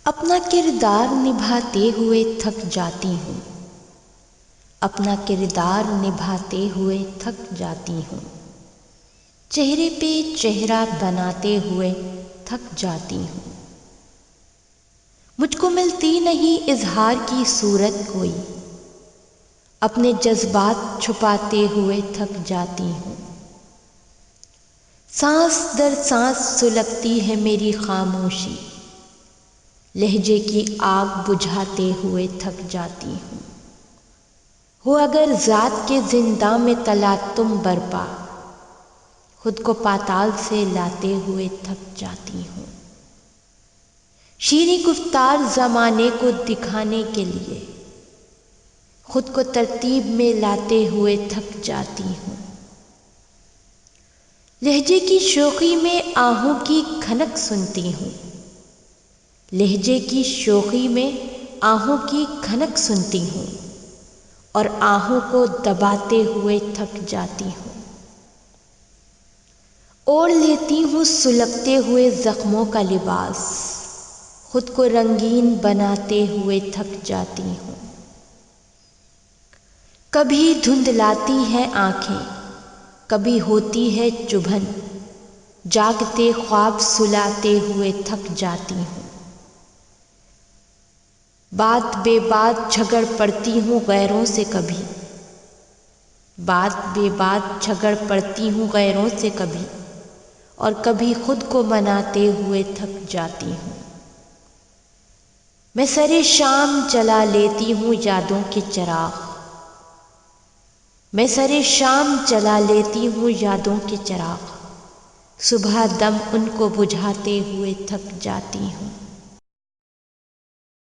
अपना किरदार निभाते हुए थक जाती हूँ, अपना किरदार निभाते हुए थक जाती हूँ। चेहरे पे चेहरा बनाते हुए थक जाती हूँ। मुझको मिलती नहीं इजहार की सूरत कोई, अपने जज्बात छुपाते हुए थक जाती हूँ। सांस दर सांस सुलगती है मेरी खामोशी, लहजे की आग बुझाते हुए थक जाती हूँ। हो अगर जात के जिंदा में तला तुम बरपा, खुद को पाताल से लाते हुए थक जाती हूँ। शीरी गुफ्तार जमाने को दिखाने के लिए खुद को तरतीब में लाते हुए थक जाती हूँ। लहजे की शोखी में आहों की खनक सुनती हूँ, लहजे की शोखी में आहों की खनक सुनती हूँ और आहों को दबाते हुए थक जाती हूँ। ओढ़ लेती हूँ सुलगते हुए जख्मों का लिबास, खुद को रंगीन बनाते हुए थक जाती हूँ। कभी धुंधलाती है आंखें, कभी होती है चुभन, जागते ख्वाब सुलाते हुए थक जाती हूँ। बात बेबात झगड़ पड़ती हूँ गैरों से कभी, बात बेबात झगड़ पड़ती हूँ गैरों से कभी, और कभी खुद को मनाते हुए थक जाती हूँ। मैं सरे शाम जला लेती हूँ यादों के चिराग, मैं सरे शाम जला लेती हूँ यादों के चिराग, सुबह दम उनको बुझाते हुए थक जाती हूँ।